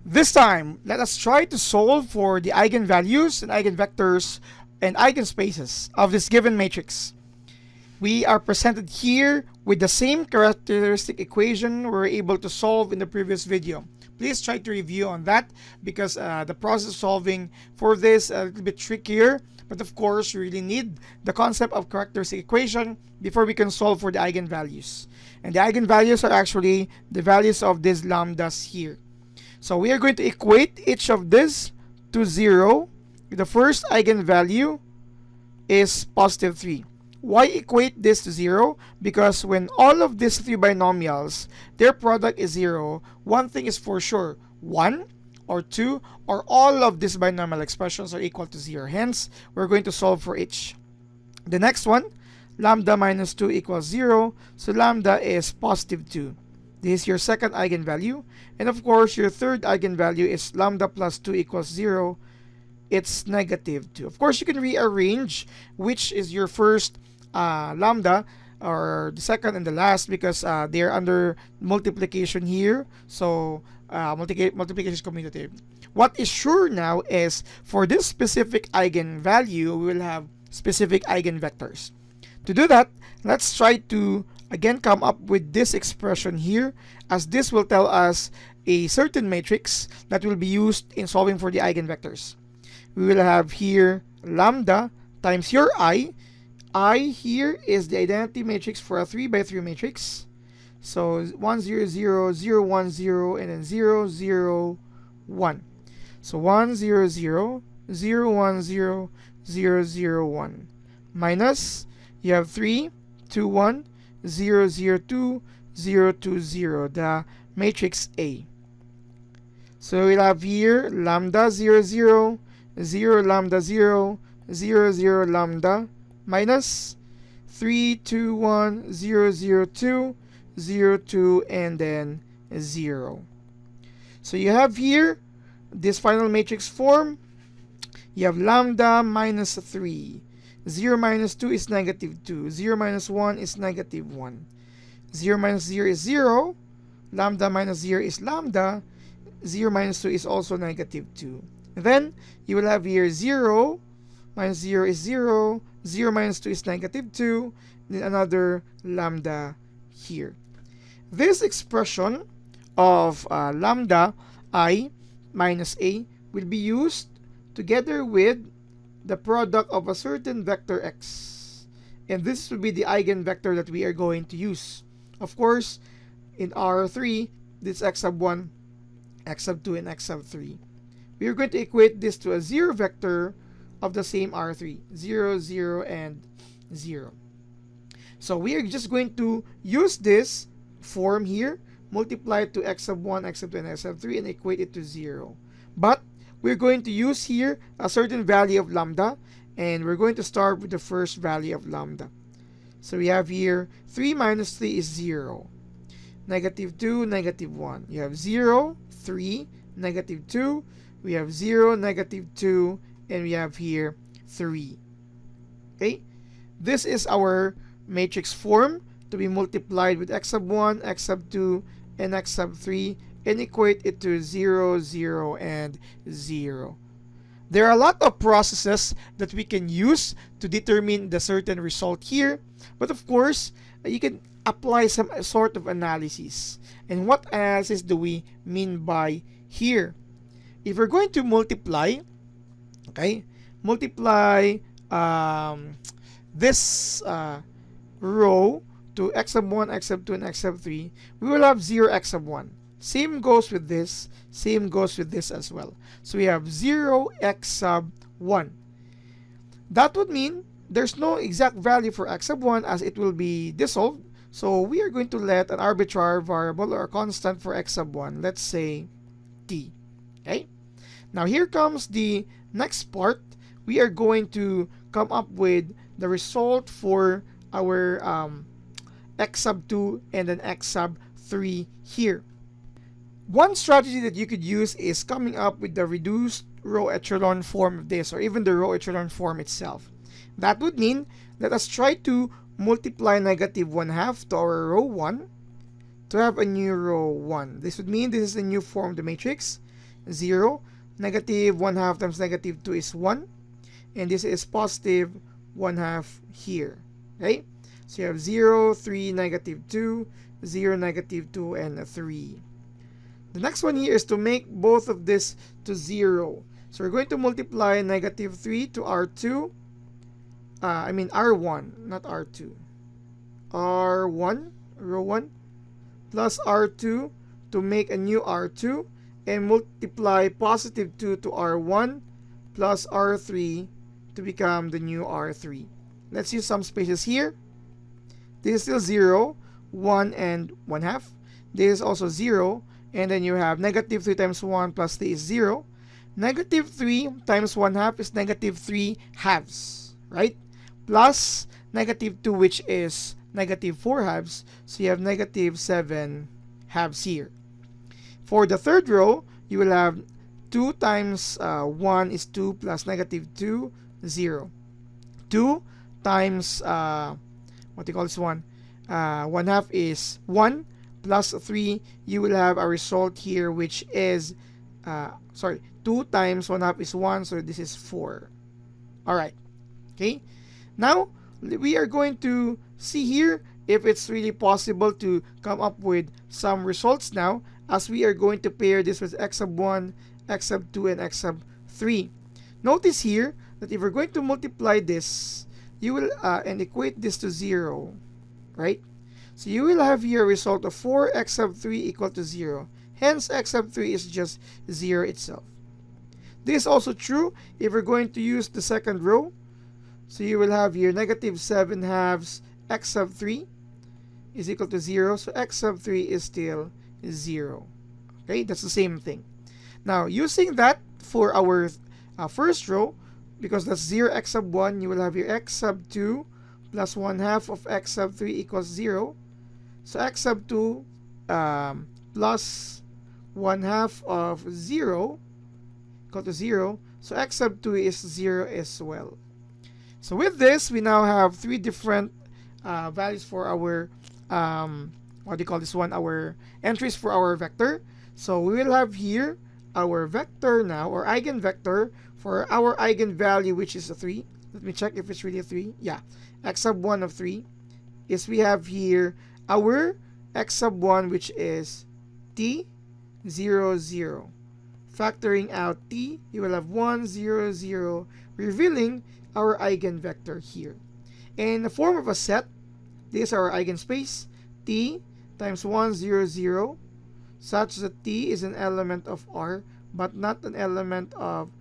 This time, let us try to solve for the eigenvalues and eigenvectors and eigenspaces of this given matrix. We are presented here with the same characteristic equation we were able to solve in the previous video. Please try to review on that because the process of solving for this is a little bit trickier. But of course, you really need the concept of characteristic equation before we can solve for the eigenvalues. And the eigenvalues are actually the values of these lambdas here. So we are going to equate each of this to 0. The first eigenvalue is positive 3. Why equate this to 0? Because when all of these three binomials, their product is 0, one thing is for sure, 1 or 2 or all of these binomial expressions are equal to 0. Hence, we're going to solve for each. The next one, lambda minus 2 equals 0. So lambda is positive 2. This is your second eigenvalue. And of course, your third eigenvalue is lambda plus 2 equals 0. It's negative 2. Of course, you can rearrange which is your first lambda or the second and the last because they're under multiplication here. So multiplication is commutative. What is sure now is for this specific eigenvalue, we will have specific eigenvectors. To do that, let's try to again come up with this expression here, as this will tell us a certain matrix that will be used in solving for the eigenvectors. We will have here lambda times your I. I here is the identity matrix for a 3 by 3 matrix. So 1 0 0 0 1 0 and then 0 0 1. So 1 0 0 0 1 0 0 0 1 minus you have 3 2 1 0 0 2 0 2 0, the matrix A. So we'll have here lambda 0 0 0 lambda 0 0 0 lambda minus 3 2 1 0 0 2 0 2 and then 0. So you have here this final matrix form. You have lambda minus 3. 0 minus 2 is negative 2. 0 minus 1 is negative 1. 0 minus 0 is 0. Lambda minus 0 is lambda. 0 minus 2 is also negative 2. Then you will have here 0 minus 0 is 0. 0 minus 2 is negative 2. Then another lambda here. This expression of lambda I minus a will be used together with the product of a certain vector x. And this will be the eigenvector that we are going to use. Of course, in R3, this x sub 1, x sub 2, and x sub 3. We are going to equate this to a 0 vector of the same R3. 0, 0, and 0. So we are just going to use this form here, multiply it to x sub 1, x sub 2, and x sub 3, and equate it to 0. But we're going to use here a certain value of lambda, and we're going to start with the first value of lambda. So we have here 3 minus 3 is 0. Negative 2, negative 1. You have 0, 3, negative 2. We have 0, negative 2, and we have here 3. Okay? This is our matrix form to be multiplied with x sub 1, x sub 2, and x sub 3, and equate it to 0, 0, and 0. There are a lot of processes that we can use to determine the certain result here, but of course, you can apply some sort of analysis. And what analysis do we mean by here? If we're going to multiply, okay, multiply this row to x sub 1, x sub 2, and x sub 3, we will have 0 x sub 1. Same goes with this, same goes with this as well. So we have 0 x sub 1. That would mean there's no exact value for x sub 1 as it will be dissolved. So we are going to let an arbitrary variable or a constant for x sub 1, let's say t. Okay? Now here comes the next part. We are going to come up with the result for our x sub 2 and then x sub 3 here. One strategy that you could use is coming up with the reduced row echelon form of this, or even the row echelon form itself. That would mean let us try to multiply negative 1/2 to our row 1 to have a new row 1. This would mean this is the new form of the matrix. 0. Negative 1 half times negative 2 is 1. And this is positive 1 half here. Okay? So you have 0, 3, negative 2, 0, negative 2, and 3. The next one here is to make both of this to 0. So we're going to multiply negative 3 to R2. R1, not R2. R1, row 1, plus R2 to make a new R2. And multiply positive 2 to R1 plus R3 to become the new R3. Let's use some spaces here. This is still 0, 1, and 1 half. This is also 0. And then you have negative 3 times 1 plus 3 is 0. Negative 3 times 1 half is negative 3 halves, right? Plus negative 2, which is negative 4 halves. So you have negative 7 halves here. For the third row, you will have 2 times 1 is 2 plus negative 2, 0. 2 times, 1 half is 1 plus 3. You will have a result here which is, 2 times 1 half is 1, so this is 4. Alright. Okay. Now, we are going to see here if it's really possible to come up with some results now, as we are going to pair this with x sub 1, x sub 2, and x sub 3. Notice here that if we're going to multiply this, you will and equate this to 0, right? So you will have here a result of 4x sub 3 equal to 0. Hence, x sub 3 is just 0 itself. This is also true if we're going to use the second row. So you will have here negative 7 halves x sub 3 is equal to 0. So x sub 3 is still 0. Okay, that's the same thing. Now, using that for our first row, because that's 0 x sub 1, you will have your x sub 2 plus 1 half of x sub 3 equals 0. So x sub 2 plus 1 half of 0 equal to 0. So x sub 2 is 0 as well. So with this, we now have 3 different values for our our entries for our vector. So we will have here our vector now, or eigenvector, for our eigenvalue, which is a 3. Let me check if it's really a 3. Yeah, x sub 1 of 3 is, we have here our x sub 1, which is t, 0, 0. Factoring out t, you will have 1, 0, 0, revealing our eigenvector here. In the form of a set, this is our eigenspace, t times 1, 0, 0, such that t is an element of R, but not an element of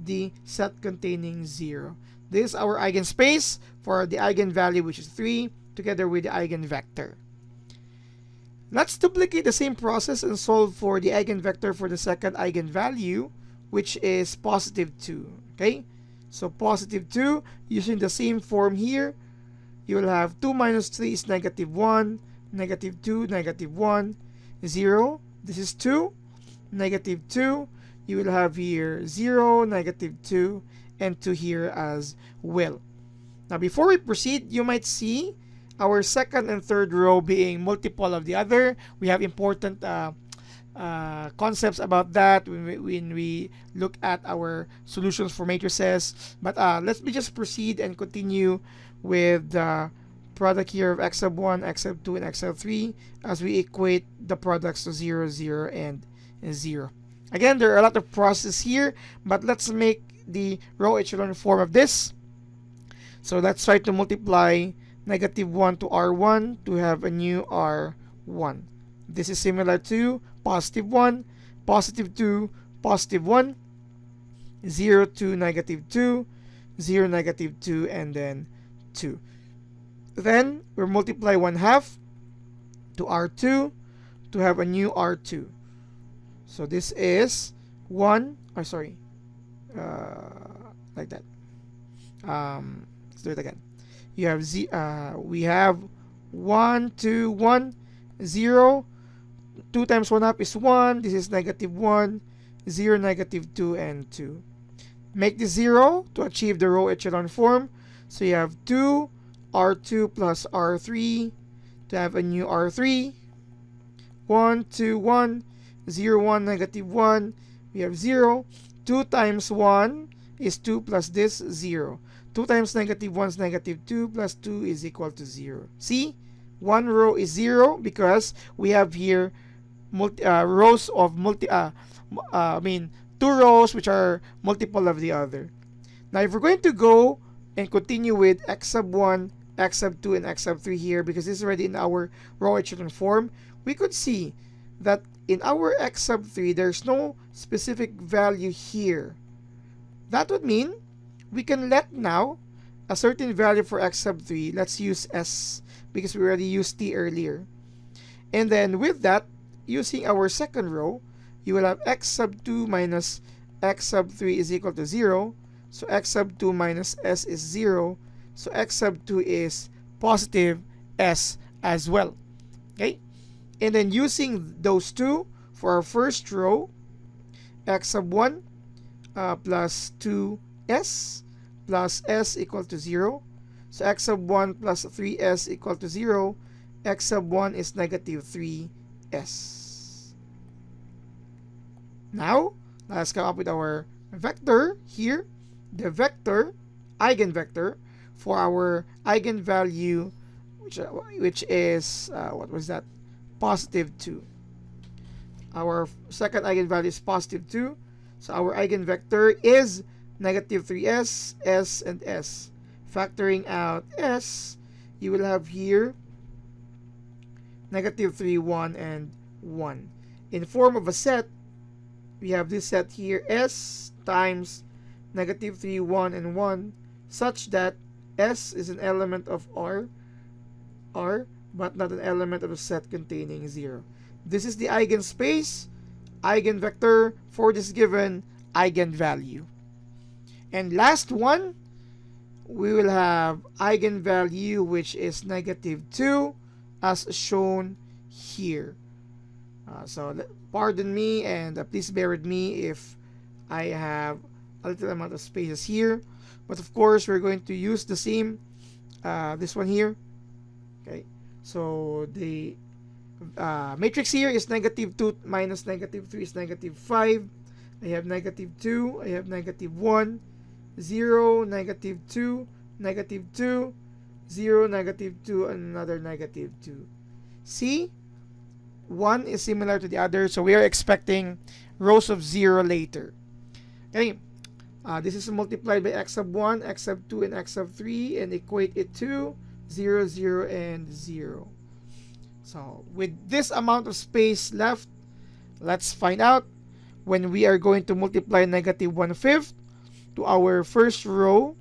the set containing 0. This is our eigenspace for the eigenvalue, which is 3, together with the eigenvector. Let's duplicate the same process and solve for the eigenvector for the second eigenvalue, which is positive 2. Okay? So positive 2, using the same form here, you will have 2 minus 3 is negative 1, negative 2, negative 1, 0. This is 2, negative 2. You will have here 0, negative 2, and 2 here as well. Now, before we proceed, you might see our second and third row being multiple of the other. We have important concepts about that when we look at our solutions for matrices. But let's just proceed and continue with the product here of x sub 1, x sub 2, and x sub 3 as we equate the products to 0, 0, and 0. Again, there are a lot of processes here, but let's make the row echelon form of this. So let's try to multiply negative 1 to R1 to have a new R1. This is similar to positive 1, positive 2, positive 1, 0 to negative 2, 0, negative 2, and then 2. Then we multiply 1 half to R2 to have a new R2. So this is 1, like that. Let's do it again. You have we have 1, 2, 1, 0. 2 times 1 half is 1. This is negative 1, 0, negative 2, and 2. Make this 0 to achieve the row echelon form. So you have 2 R2 plus R3 to have a new R3. 1, 2, 1, 0, 1, negative 1, we have 0. 2 times 1 is 2 plus this 0. 2 times negative 1 is negative 2 plus 2 is equal to 0. See? One row is 0 because we have here rows of two rows which are multiple of the other. Now if we're going to go and continue with x sub 1, x sub 2, and x sub 3 here, because this is already in our row echelon form, we could see that in our x sub 3, there's no specific value here. That would mean we can let now a certain value for x sub 3. Let's use s because we already used t earlier. And then with that, using our second row, you will have x sub 2 minus x sub 3 is equal to 0. So x sub 2 minus s is 0. So x sub 2 is positive s as well. Okay? And then using those two for our first row, x sub 1 plus 2s plus s equal to 0. So x sub 1 plus 3s equal to 0. X sub 1 is negative 3s. Now, let's come up with our vector here. The vector, eigenvector, for our eigenvalue, which is, what was that? Positive 2. Our second eigenvalue is positive 2. So our eigenvector is negative 3s, s, and s. Factoring out s, you will have here negative 3, 1, and 1. In form of a set, we have this set here, s times negative 3, 1, and 1, such that s is an element of R, but not an element of a set containing 0. This is the eigenspace, eigenvector for this given eigenvalue. And last one, we will have eigenvalue which is negative 2 as shown here. So pardon me and please bear with me if I have a little amount of spaces here. But of course, we're going to use the same, this one here. Okay, so the matrix here is negative 2 minus negative 3 is negative 5. I have negative 2, I have negative 1, 0, negative 2, negative 2, 0, negative 2, and another negative 2. See? One is similar to the other, so we are expecting rows of 0 later. Okay, this is multiplied by x sub 1, x sub 2, and x sub 3, and equate it to 0, 0, and 0. So with this amount of space left, let's find out when we are going to multiply negative 1/5 to our first row,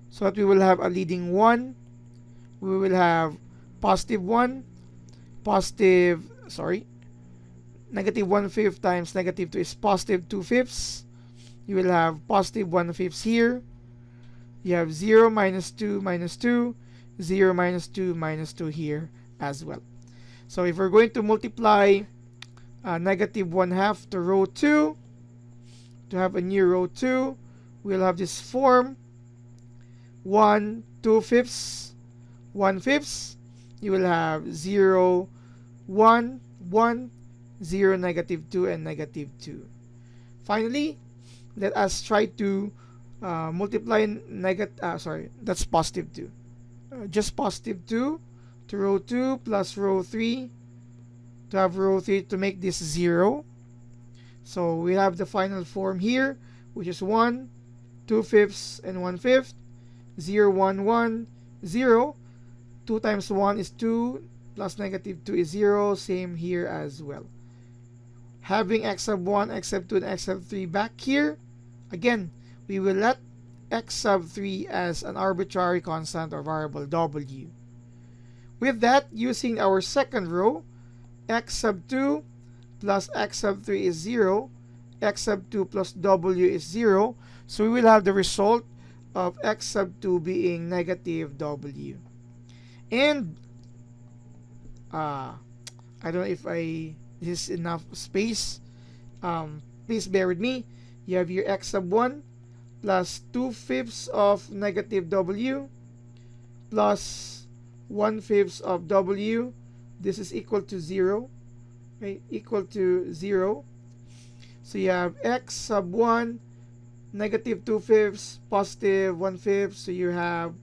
so that we will have a leading 1. We will have positive 1, negative 1/5 times negative 2 is positive 2/5. You will have positive 1/5 here. You have 0 minus 2 minus 2, 0 minus 2 minus 2 here as well. So if we're going to multiply negative 1/2 to row 2, to have a new row 2, we'll have this form: 1, 2/5, 1/5. You will have 0, 1, 1, 0, negative 2, and negative 2. Finally, let us try to multiply that's positive 2. Just positive 2 to row 2 plus row 3 to have row 3 to make this 0. So we have the final form here, which is 1, 2/5, and 1/5. 0, 1, 1, 0. 2 times 1 is 2, plus negative 2 is 0. Same here as well. Having x sub 1, x sub 2, and x sub 3 back here, again, we will let x sub 3 as an arbitrary constant or variable w. With that, using our second row, x sub 2 plus x sub 3 is 0. X sub 2 plus w is 0. So we will have the result of x sub 2 being negative w. And I don't know if this is enough space. Please bear with me. You have your x sub 1 plus 2/5 of negative w plus 1/5 of w. This is equal to 0. Okay, equal to 0. So you have x sub 1, negative 2/5, positive 1/5. So you have,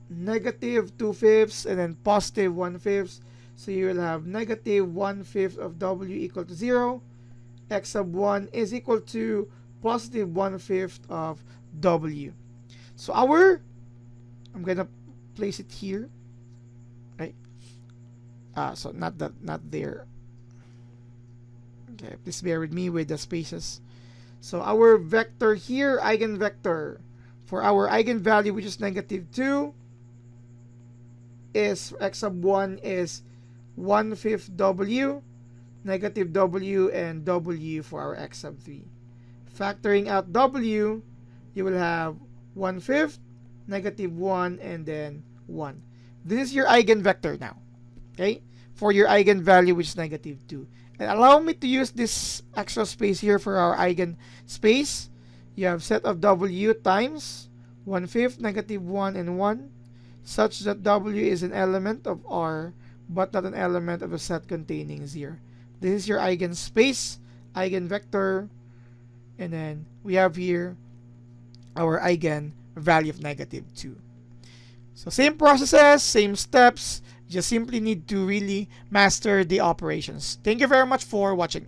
negative 2/5 and then positive 1/5. So you will have negative 1/5 of w equal to 0. X sub 1 is equal to positive 1/5 of w. So I'm gonna place it here, right? So not there. Okay, please bear with me with the spaces. So our vector here, eigenvector, for our eigenvalue, which is negative 2, is x sub 1 is 1/5 w, negative w, and w for our x sub 3. Factoring out w, you will have 1/5, negative 1, and then 1. This is your eigenvector now, okay, for your eigenvalue, which is negative 2. And allow me to use this extra space here for our eigenspace. You have set of w times 1/5, negative 1, and 1, such that w is an element of R, but not an element of a set containing 0. This is your eigenspace, eigenvector, and then we have here our eigenvalue of negative 2. So same processes, same steps, just simply need to really master the operations. Thank you very much for watching.